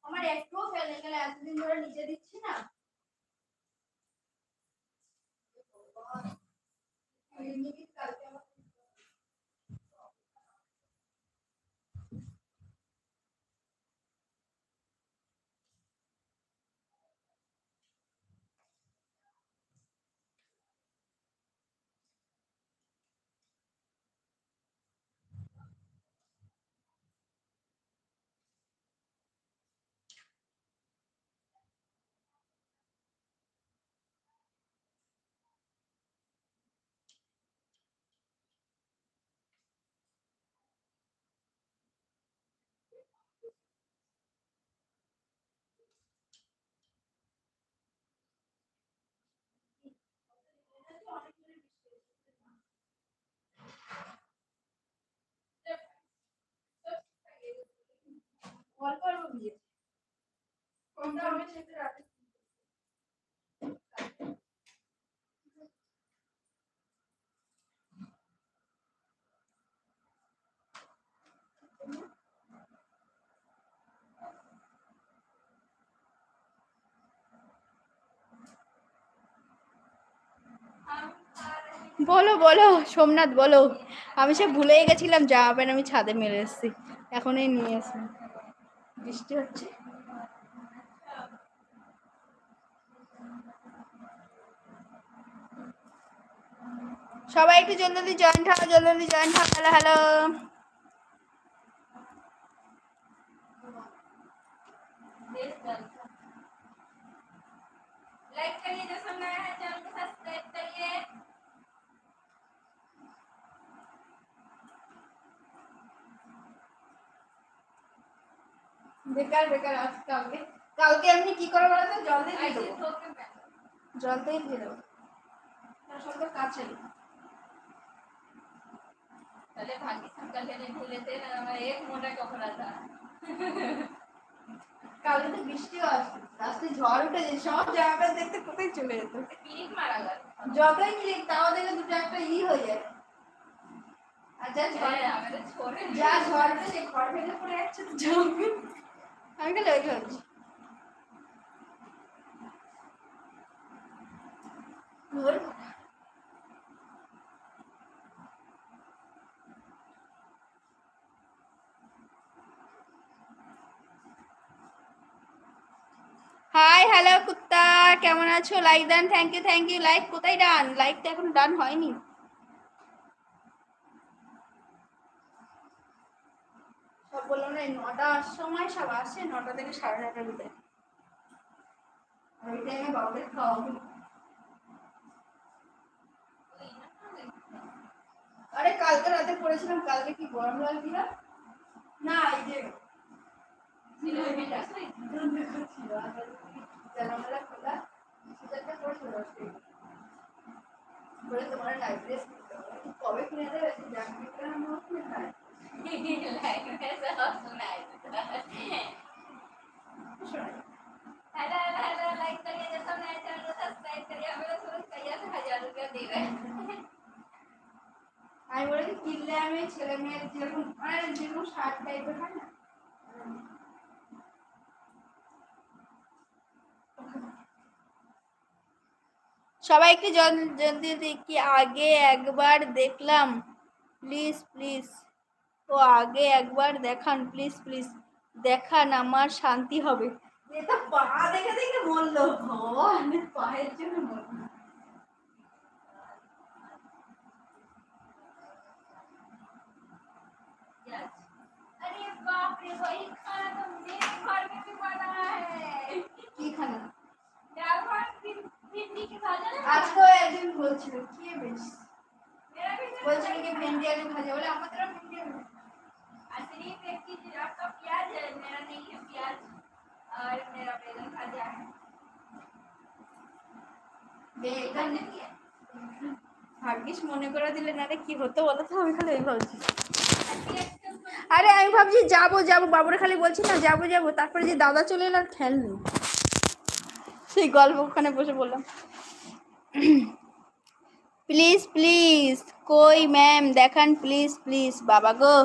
আমার একটুও ফেল নেই, গেলে এতদিন ধরে নিচে দিচ্ছি না। বলো বলো সোমনাথ বলো। আমি সে ভুলেই গেছিলাম জামা প্যান্ট আমি ছাদে মেরে এসেছি, এখনই নিয়ে এসে। বৃষ্টি হচ্ছে। সবাই একটু জলদি জয়েন্ট হও, জলদি জয়েন্ট হও। Hello hello. लाइक करिए, जो सब नया है चैनल को सब्सक्राइब करिए। বেকার বেকার আজকে কালকে কালকে আমি কি করে বলো তো, জল দিয়ে দেবো, জল দিয়ে দেবো, তার সঙ্গে কাঁচাই। पहले भाग्य शंकर लेने भूले थे ना, हमारा एक मोटा कपड़ा था। কালকে তো বৃষ্টিও আসছে, রাস্তায় ঝড় উঠেছে, সব জায়গা দেখতে কোথায় চলে যেত। পিরিক মারা গেল, যতই পিরিক তাও দেখে দুটো একটা হয়ে যায়। আর যা ঝড় আমাদের ছোড়ে, যা ঝড় উঠেছে ঘর ভেঙে পড়ে যাচ্ছে তো জমি। আমি খালি ওই ভাবছি। হাই হ্যালো কুত্তা, কেমন আছো? Like done, thank you. Like কোথায় ডান? লাইক তো এখন ডান হয়নি। সব বললাম না 9টার সময় সব আসে, 9টা থেকে 9:30টার ভিতরে। ওই টাইমে বাবুদের খাওয়াবো। আরে কালকে রাতে পড়েছিলাম, কালকে কি গরম লাগছিল না, এই যে জানালা খোলা সেটাতে পড়ছিল বলে তোমার নাইট ড্রেস কবে কিনে দেবে? জানবি কেন আমার নাই লাইক মেসে सुनाई हेलो हेलो लाइक करिए, जो सब नए चैनल को सब्सक्राइब करिए। हमें तो कैया से 1000 रुपया दे रहे हैं। আমি বলি কিনলে আমি ছেলে মেয়ের যেরকম মানে যেরকম শার্ট টাইপের হয় না, সবাই একটু জলদি কি আগে একবার দেখলাম প্লিজ প্লিজ। ও আগে একবার দেখান প্লিজ প্লিজ, দেখান আমার শান্তি হবে। এটা পা দেখে দেখে মরলো, ভগবান পায়ের জন্য মরলো। अरे बाप रे, वही खाना तो मेरे घर में भी बना है। की खाना? दाल भात भिंडी की भाजा ना। आज तो একদিন বলছিল কি বেশ, मेरा भी বলছিল कि भिंडी आलू भाजा, बोले আমাদের भिंडी आलू। असली एक चीज आपका प्याज है, मेरा नहीं है प्याज, और मेरा बैगन भाजा है। बैगन नहीं है। ভাগ্যিস মনে করে দিলে, না রে কি হতো বলো তো। আমি খালি এই ভাবছি, আরে আমি ভাবছি যাবো যাবো, বাবুরা খালি বলছি না যাবো যাবো, তারপরে যে দাদা চলে এলো আর খেয়াল নেই, সেই গল্প ওখানে বসে বললাম প্লিজ প্লিজ কই ম্যাম দেখান প্লিজ প্লিজ। বাবা গো